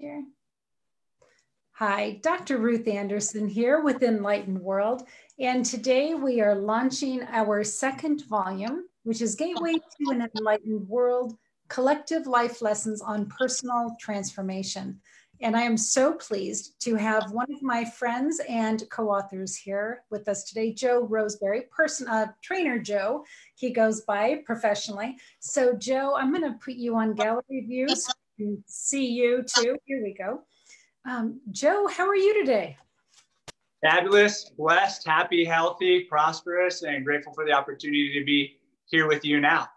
here. Hi, Dr. Ruth Anderson here with Enlightened World, and today we are launching our second volume, which is Gateway to an Enlightened World, Collective Life Lessons on Personal Transformation. And I am so pleased to have one of my friends and co-authors here with us today, Joe Roseberry, trainer Joe, he goes by professionally. So Joe, I'm gonna put you on gallery view so I can see you too. Here we go. Joe, how are you today? Fabulous, blessed, happy, healthy, prosperous, and grateful for the opportunity to be here with you now.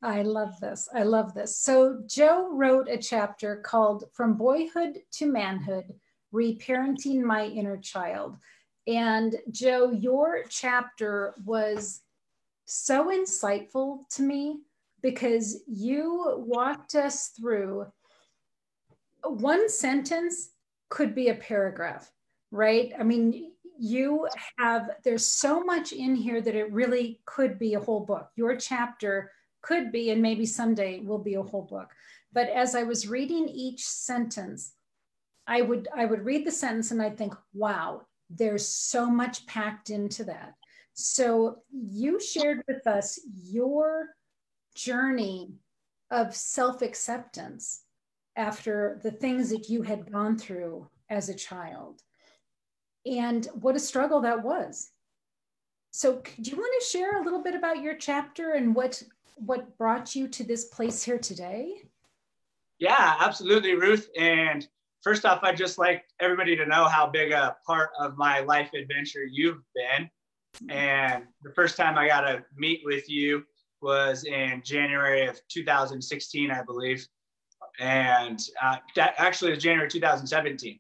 I love this. I love this. So Joe wrote a chapter called From Boyhood to Manhood, Reparenting My Inner Child. And Joe, your chapter was so insightful to me because you walked us through one sentence could be a paragraph, right? I mean, there's so much in here that it really could be a whole book. Your chapter could be, and maybe someday will be a whole book. But as I was reading each sentence, I would read the sentence and I'd think, wow, there's so much packed into that. So you shared with us your journey of self-acceptance after the things that you had gone through as a child, and what a struggle that was. So do you want to share a little bit about your chapter and what brought you to this place here today? Yeah, absolutely, Ruth. And first off, I'd just like everybody to know how big a part of my life adventure you've been. And the first time I got to meet with you was in January of 2016, I believe. And that actually was January 2017.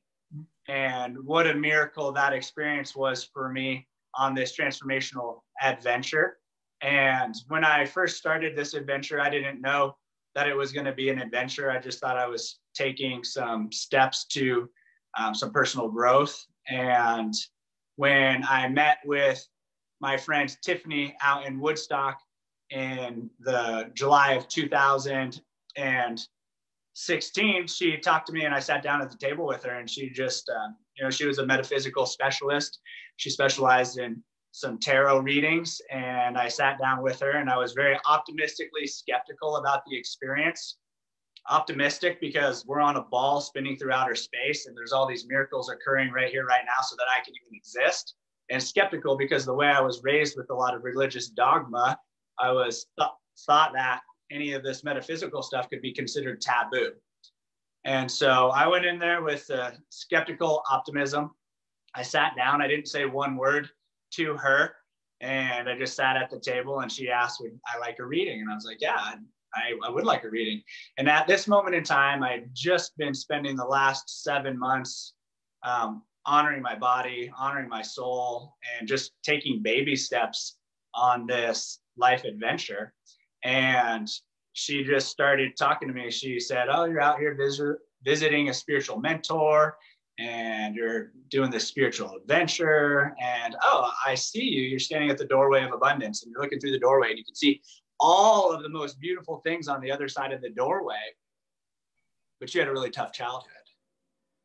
And what a miracle that experience was for me on this transformational adventure. And when I first started this adventure, I didn't know that it was going to be an adventure. I just thought I was taking some steps to some personal growth. And when I met with my friend Tiffany out in Woodstock in the July of 2016, she talked to me and I sat down at the table with her, and she just, she was a metaphysical specialist. She specialized in some tarot readings, and I sat down with her and I was very optimistically skeptical about the experience. Optimistic because we're on a ball spinning through outer space and there's all these miracles occurring right here, right now, so that I can even exist. And skeptical because the way I was raised with a lot of religious dogma, I was thought that any of this metaphysical stuff could be considered taboo. And so I went in there with skeptical optimism. I sat down, I didn't say one word to her, and I just sat at the table, and she asked, would I like a reading? And I was like, yeah, I would like a reading. And at this moment in time, I'd just been spending the last 7 months honoring my body, honoring my soul, and just taking baby steps on this life adventure. And she just started talking to me. She said, oh, you're out here visiting a spiritual mentor, and you're doing this spiritual adventure. And, oh, I see you. You're standing at the doorway of abundance, and you're looking through the doorway, and you can see all of the most beautiful things on the other side of the doorway. But you had a really tough childhood.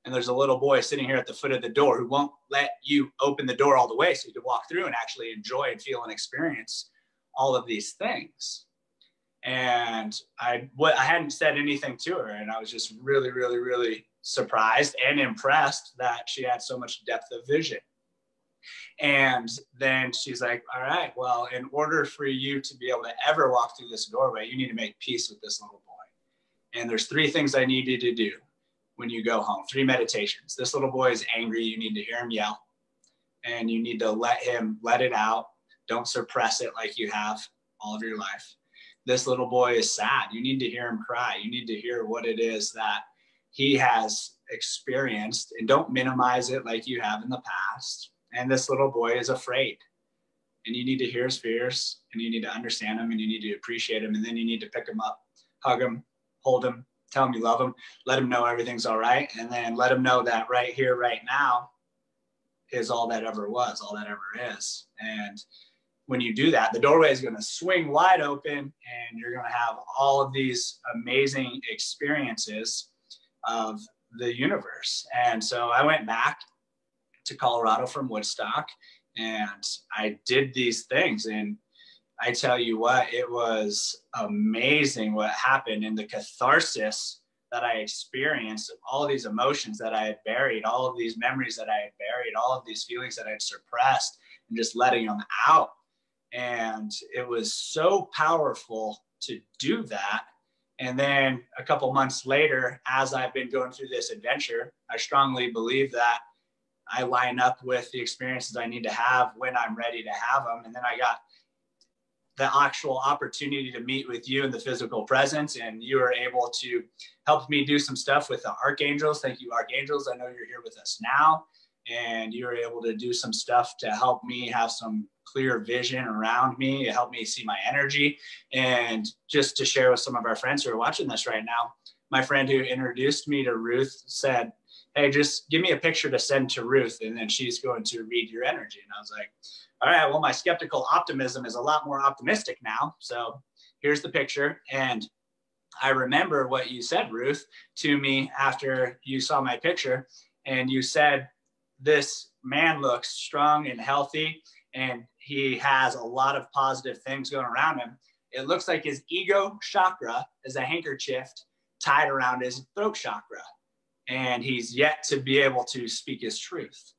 And there's a little boy sitting here at the foot of the door who won't let you open the door all the way so you can walk through and actually enjoy and feel and experience all of these things. And I hadn't said anything to her, and I was just really, really, really surprised and impressed that she had so much depth of vision. And then she's like, all right, well, in order for you to be able to ever walk through this doorway, you need to make peace with this little boy. And there's 3 things I need you to do when you go home, 3 meditations. This little boy is angry. You need to hear him yell, and you need to let it out. Don't suppress it like you have all of your life. This little boy is sad. You need to hear him cry. You need to hear what it is that he has experienced, and don't minimize it like you have in the past. And this little boy is afraid, and you need to hear his fears, and you need to understand him, and you need to appreciate him. And then you need to pick him up, hug him, hold him, tell him you love him, let him know everything's all right. And then let him know that right here, right now is all that ever was, all that ever is. And when you do that, the doorway is going to swing wide open, and you're going to have all of these amazing experiences of the universe. And so I went back to Colorado from Woodstock and I did these things. And I tell you what, it was amazing what happened, and the catharsis that I experienced of all these emotions that I had buried, all of these memories that I had buried, all of these feelings that I had suppressed, and just letting them out. And it was so powerful to do that. And then a couple months later, as I've been going through this adventure, I strongly believe that I line up with the experiences I need to have when I'm ready to have them. And then I got the actual opportunity to meet with you in the physical presence, and you were able to help me do some stuff with the archangels. Thank you, archangels. I know you're here with us now, and you were able to do some stuff to help me have some clear vision around me. It helped me see my energy. And just to share with some of our friends who are watching this right now, my friend who introduced me to Ruth said, hey, just give me a picture to send to Ruth, and then she's going to read your energy. And I was like, all right, well, my skeptical optimism is a lot more optimistic now. So here's the picture. And I remember what you said, Ruth, to me after you saw my picture. And you said, this man looks strong and healthy, and he has a lot of positive things going around him. It looks like his ego chakra is a handkerchief tied around his throat chakra, and he's yet to be able to speak his truth.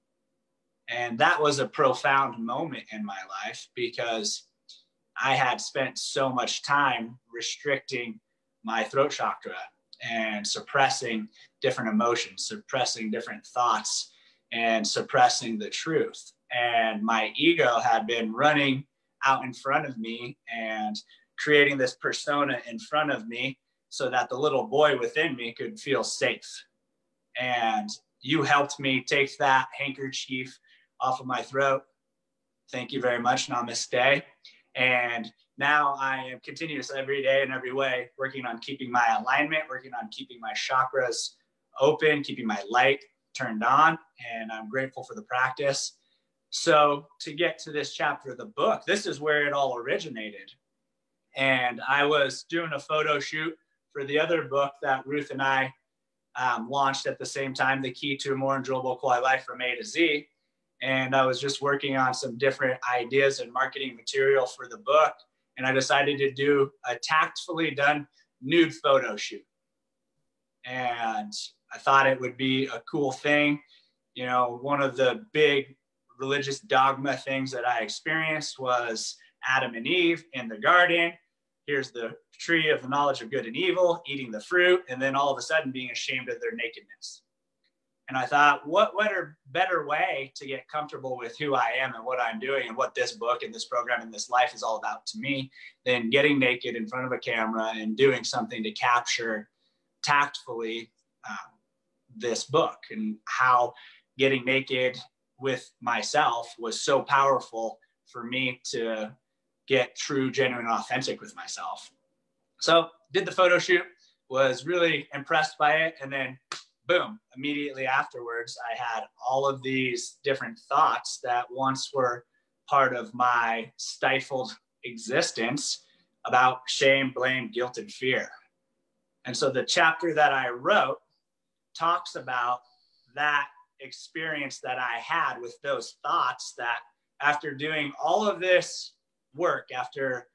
And that was a profound moment in my life, because I had spent so much time restricting my throat chakra and suppressing different emotions, suppressing different thoughts, and suppressing the truth. And my ego had been running out in front of me and creating this persona in front of me so that the little boy within me could feel safe. And you helped me take that handkerchief off of my throat. Thank you very much. Namaste. And now I am continuous every day and every way, working on keeping my alignment, working on keeping my chakras open, keeping my light turned on. And I'm grateful for the practice. So to get to this chapter of the book, this is where it all originated. And I was doing a photo shoot for the other book that Ruth and I launched at the same time, The Key to a More Enjoyable Quiet Life from A to Z. And I was just working on some different ideas and marketing material for the book. And I decided to do a tactfully done nude photo shoot. And I thought it would be a cool thing. You know, one of the big religious dogma things that I experienced was Adam and Eve in the garden. Here's the tree of the knowledge of good and evil, eating the fruit, and then all of a sudden being ashamed of their nakedness. And I thought, what better way to get comfortable with who I am and what I'm doing and what this book and this program and this life is all about to me than getting naked in front of a camera and doing something to capture tactfully this book, and how getting naked with myself was so powerful for me to get true, genuine, authentic with myself. So did the photo shoot, was really impressed by it. And then boom, immediately afterwards, I had all of these different thoughts that once were part of my stifled existence about shame, blame, guilt, and fear. And so the chapter that I wrote talks about that experience that I had with those thoughts, that after doing all of this work, after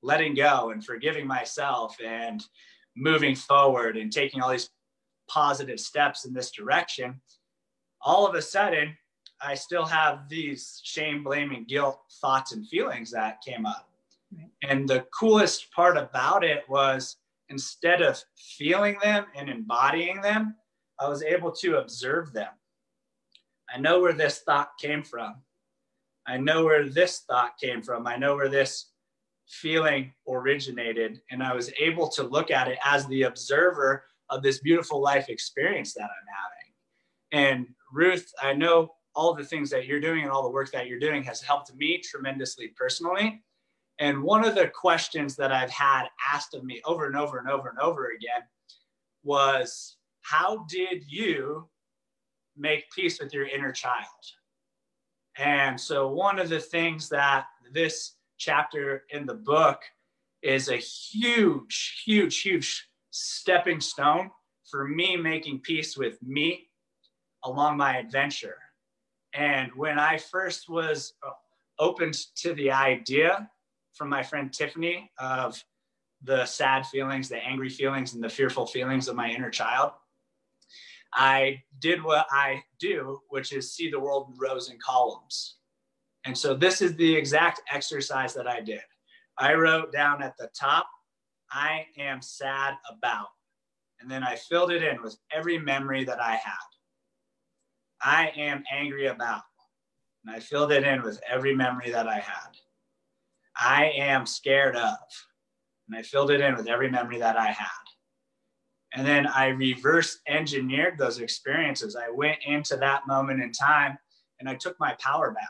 letting go and forgiving myself and moving forward and taking all these positive steps in this direction, all of a sudden, I still have these shame, blame, and guilt thoughts and feelings that came up. Right. And the coolest part about it was, instead of feeling them and embodying them, I was able to observe them. I know where this thought came from. I know where this thought came from. I know where this feeling originated. And I was able to look at it as the observer of this beautiful life experience that I'm having. And Ruth, I know all the things that you're doing and all the work that you're doing has helped me tremendously personally. And one of the questions that I've had asked of me over and over and over and over again was, how did you make peace with your inner child? And so one of the things that this chapter in the book is a huge, huge, huge stepping stone for me making peace with me along my adventure. And when I first was opened to the idea from my friend Tiffany of the sad feelings, the angry feelings, and the fearful feelings of my inner child, I did what I do, which is see the world in rows and columns. And so this is the exact exercise that I did. I wrote down at the top, I am sad about. And then I filled it in with every memory that I had. I am angry about. And I filled it in with every memory that I had. I am scared of. And I filled it in with every memory that I had. And then I reverse engineered those experiences. I went into that moment in time and I took my power back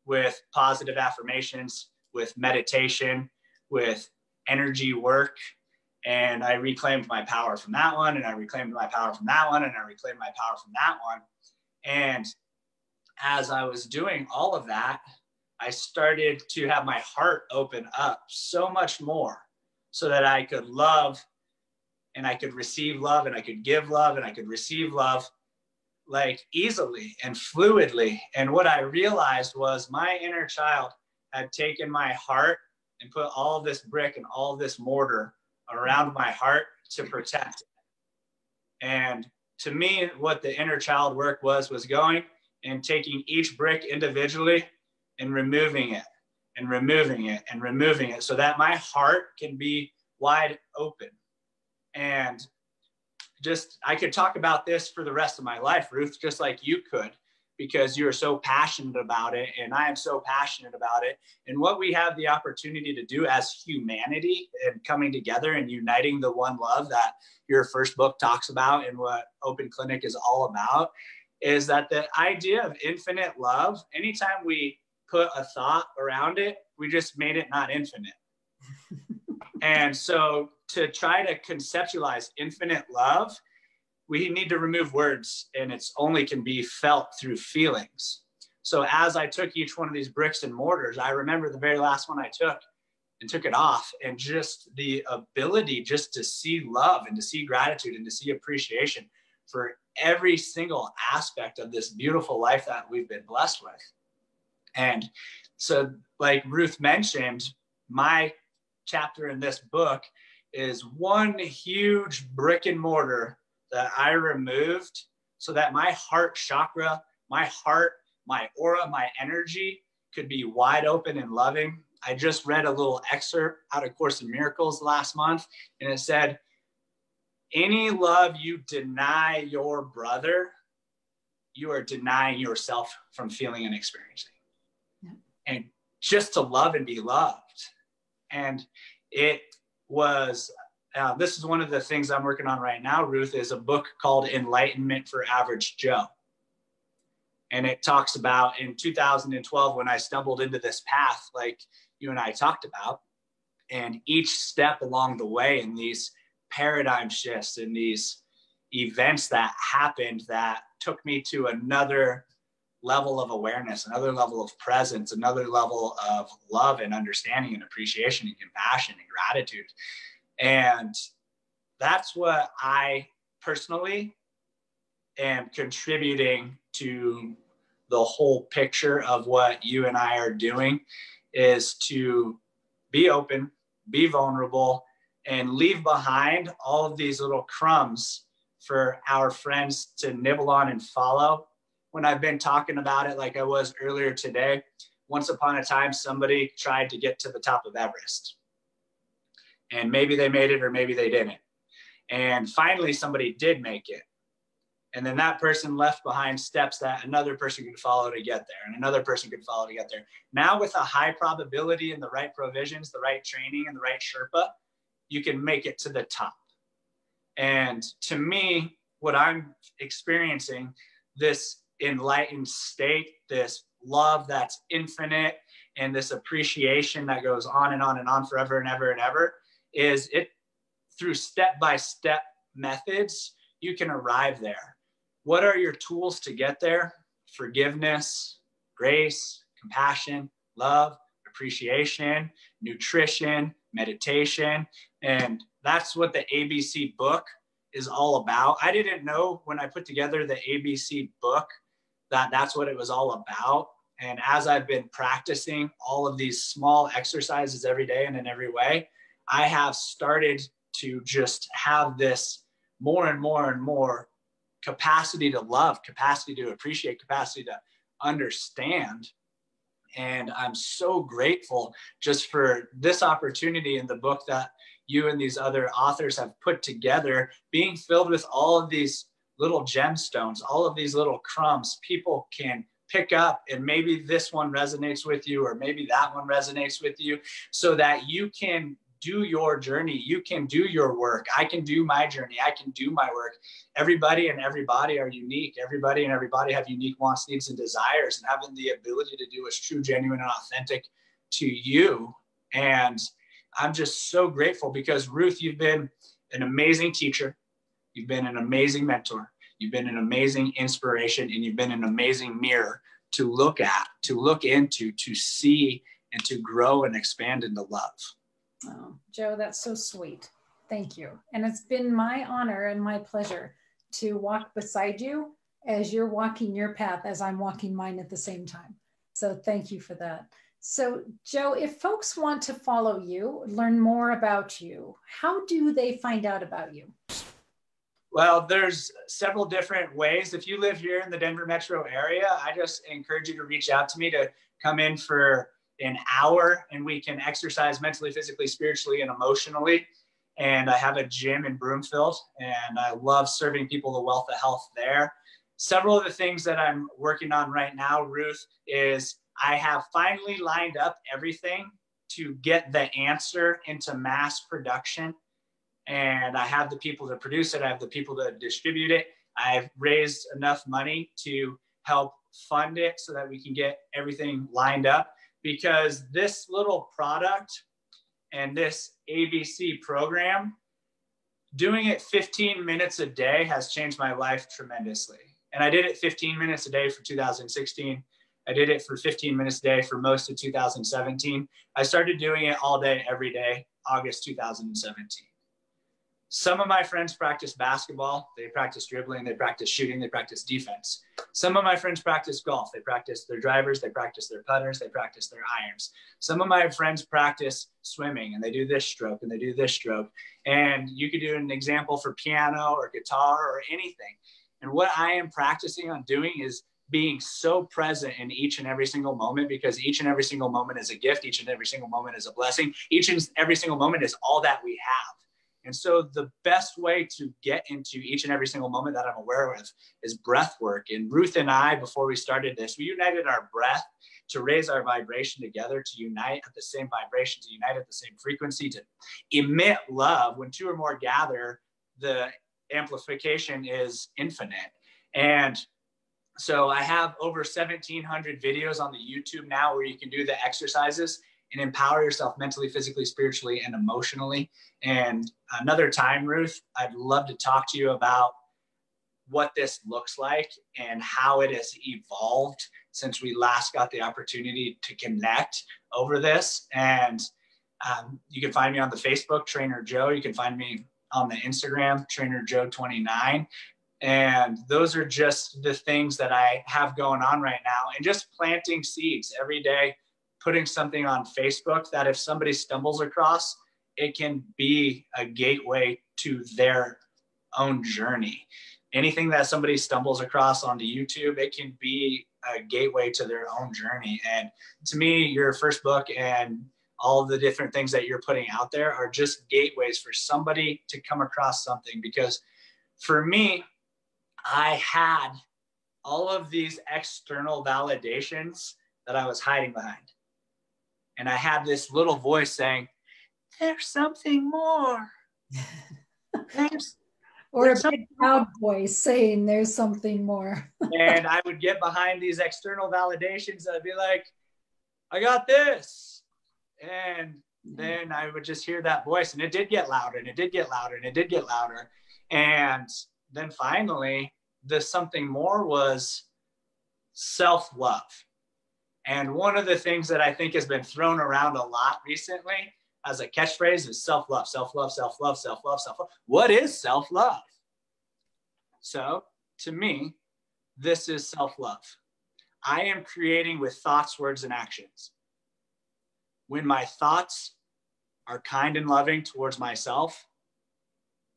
with positive affirmations, with meditation, with energy work. And I reclaimed my power from that one, and I reclaimed my power from that one, and I reclaimed my power from that one. And as I was doing all of that, I started to have my heart open up so much more so that I could love and I could receive love and I could give love and I could receive love like easily and fluidly. And what I realized was my inner child had taken my heart and put all of this brick and all of this mortar around my heart to protect it. And to me, what the inner child work was going and taking each brick individually and removing it and removing it and removing it so that my heart can be wide open. And just, I could talk about this for the rest of my life, Ruth, just like you could, because you are so passionate about it. And I am so passionate about it. And what we have the opportunity to do as humanity and coming together and uniting the one love that your first book talks about and what Open Clinic is all about is that the idea of infinite love, anytime we put a thought around it, we just made it not infinite. And so to try to conceptualize infinite love, we need to remove words, and it's only can be felt through feelings. So as I took each one of these bricks and mortars, I remember the very last one I took and took it off, and just the ability just to see love and to see gratitude and to see appreciation for every single aspect of this beautiful life that we've been blessed with. And so like Ruth mentioned, my chapter in this book is one huge brick and mortar that I removed so that my heart chakra, my heart, my aura, my energy could be wide open and loving. I just read a little excerpt out of Course in Miracles last month, and it said, any love you deny your brother, you are denying yourself from feeling and experiencing. Yeah. And just to love and be loved. And it was, this is one of the things I'm working on right now, Ruth, is a book called Enlightenment for Average Joe. And it talks about in 2012, when I stumbled into this path, like you and I talked about, and each step along the way in these paradigm shifts and these events that happened that took me to another level of awareness, another level of presence, another level of love and understanding and appreciation and compassion and gratitude. And that's what I personally am contributing to the whole picture of what you and I are doing, is to be open, be vulnerable, and leave behind all of these little crumbs for our friends to nibble on and follow. When I've been talking about it, like I was earlier today, once upon a time, somebody tried to get to the top of Everest. And maybe they made it or maybe they didn't. And finally, somebody did make it. And then that person left behind steps that another person could follow to get there, and another person could follow to get there. Now with a high probability and the right provisions, the right training and the right Sherpa, you can make it to the top. And to me, what I'm experiencing, this enlightened state, this love that's infinite, and this appreciation that goes on and on and on forever and ever and ever, is it through step-by-step methods, you can arrive there. What are your tools to get there? Forgiveness, grace, compassion, love, appreciation, nutrition, meditation. And that's what the ABC book is all about. I didn't know when I put together the ABC book that that's what it was all about. And as I've been practicing all of these small exercises every day and in every way, I have started to just have this more and more and more capacity to love, capacity to appreciate, capacity to understand. And I'm so grateful just for this opportunity in the book that you and these other authors have put together, being filled with all of these little gemstones, all of these little crumbs people can pick up, and maybe this one resonates with you, or maybe that one resonates with you, so that you can do your journey. You can do your work. I can do my journey. I can do my work. Everybody and everybody are unique. Everybody and everybody have unique wants, needs, and desires, and having the ability to do what's true, genuine, and authentic to you. And I'm just so grateful because, Ruth, you've been an amazing teacher. You've been an amazing mentor. You've been an amazing inspiration, and you've been an amazing mirror to look at, to look into, to see, and to grow and expand into love. Oh, Joe, that's so sweet. Thank you. And it's been my honor and my pleasure to walk beside you as you're walking your path, as I'm walking mine at the same time. So thank you for that. So Joe, if folks want to follow you, learn more about you, how do they find out about you? Well, there's several different ways. If you live here in the Denver metro area, I just encourage you to reach out to me to come in for an hour, and we can exercise mentally, physically, spiritually, and emotionally. And I have a gym in Broomfield, and I love serving people the wealth of health there. Several of the things that I'm working on right now, Ruth, is I have finally lined up everything to get the answer into mass production. And I have the people to produce it. I have the people to distribute it. I've raised enough money to help fund it so that we can get everything lined up, because this little product and this ABC program, doing it 15 minutes a day has changed my life tremendously. And I did it 15 minutes a day for 2016. I did it for 15 minutes a day for most of 2017. I started doing it all day, every day, August 2017. Some of my friends practice basketball. They practice dribbling. They practice shooting. They practice defense. Some of my friends practice golf. They practice their drivers. They practice their putters. They practice their irons. Some of my friends practice swimming, and they do this stroke and they do this stroke. And you could do an example for piano or guitar or anything. And what I am practicing on doing is being so present in each and every single moment, because each and every single moment is a gift. Each and every single moment is a blessing. Each and every single moment is all that we have. And so the best way to get into each and every single moment that I'm aware of is breath work. And Ruth and I, before we started this, we united our breath to raise our vibration together, to unite at the same vibration, to unite at the same frequency, to emit love. When two or more gather, the amplification is infinite. And so I have over 1,700 videos on the YouTube now where you can do the exercises and empower yourself mentally, physically, spiritually, and emotionally. And another time, Ruth, I'd love to talk to you about what this looks like and how it has evolved since we last got the opportunity to connect over this. And you can find me on the Facebook, Trainer Joe. You can find me on the Instagram, Trainer Joe 29. And those are just the things that I have going on right now. And just planting seeds every day, putting something on Facebook that if somebody stumbles across, it can be a gateway to their own journey. Anything that somebody stumbles across onto YouTube, it can be a gateway to their own journey. And to me, your first book and all of the different things that you're putting out there are just gateways for somebody to come across something. Because for me, I had all of these external validations that I was hiding behind. And I had this little voice saying, there's something more. Or a big loud voice saying there's something more. And I would get behind these external validations. I'd be like, I got this. And then I would just hear that voice, and it did get louder, and it did get louder, and it did get louder. And then finally, the something more was self-love. And one of the things that I think has been thrown around a lot recently as a catchphrase is self-love, self-love, self-love, self-love, self-love. What is self-love? So to me, this is self-love. I am creating with thoughts, words, and actions. When my thoughts are kind and loving towards myself,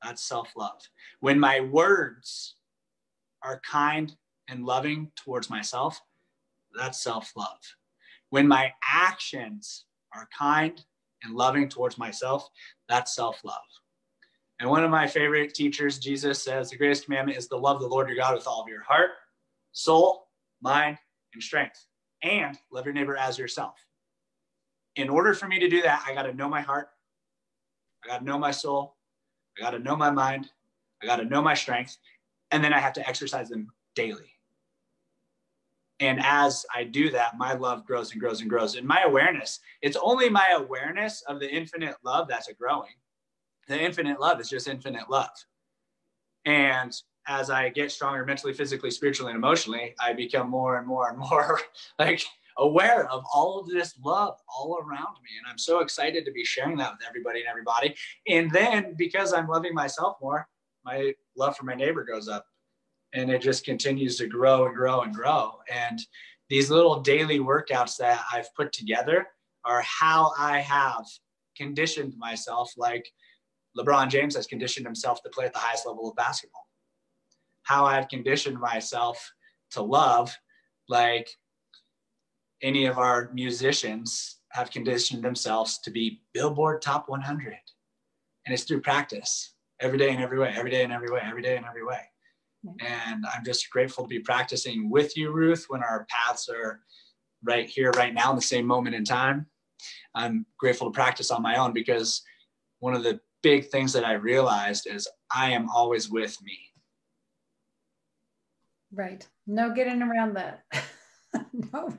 that's self-love. When my words are kind and loving towards myself, that's self-love. When my actions are kind and loving towards myself, that's self-love. And one of my favorite teachers, Jesus, says the greatest commandment is to love the Lord your God with all of your heart, soul, mind, and strength, and love your neighbor as yourself. In order for me to do that, I got to know my heart. I got to know my soul. I got to know my mind. I got to know my strength. And then I have to exercise them daily. And as I do that, my love grows and grows and grows. And my awareness, it's only my awareness of the infinite love that's a growing. The infinite love is just infinite love. And as I get stronger mentally, physically, spiritually, and emotionally, I become more and more and more like aware of all of this love all around me. And I'm so excited to be sharing that with everybody and everybody. And then because I'm loving myself more, my love for my neighbor goes up. And it just continues to grow and grow and grow. And these little daily workouts that I've put together are how I have conditioned myself, like LeBron James has conditioned himself to play at the highest level of basketball. How I've conditioned myself to love, like any of our musicians have conditioned themselves to be Billboard Top 100. And it's through practice every day in every way, every day in every way, every day in every way. And I'm just grateful to be practicing with you, Ruth, when our paths are right here, right now, in the same moment in time. I'm grateful to practice on my own because one of the big things that I realized is I am always with me. Right. No getting around that. No.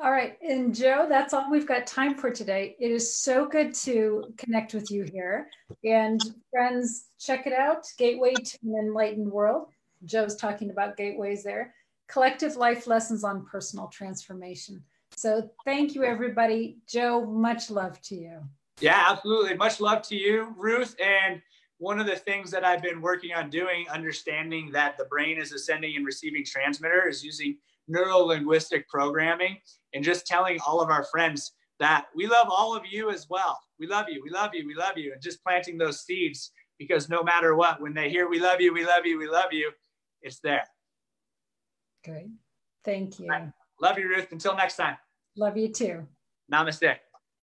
All right. And Joe, that's all we've got time for today. It is so good to connect with you here. And friends, check it out. Gateway to an Enlightened World. Joe's talking about gateways there. Collective life lessons on personal transformation. So thank you, everybody. Joe, much love to you. Yeah, absolutely. Much love to you, Ruth. And one of the things that I've been working on doing, understanding that the brain is a sending and receiving transmitter, is using neuro-linguistic programming and just telling all of our friends that we love all of you as well. We love you, we love you, we love you. And just planting those seeds, because no matter what, when they hear we love you, we love you, we love you, it's there. Great. Thank you. Love you, Ruth. Until next time. Love you too. Namaste.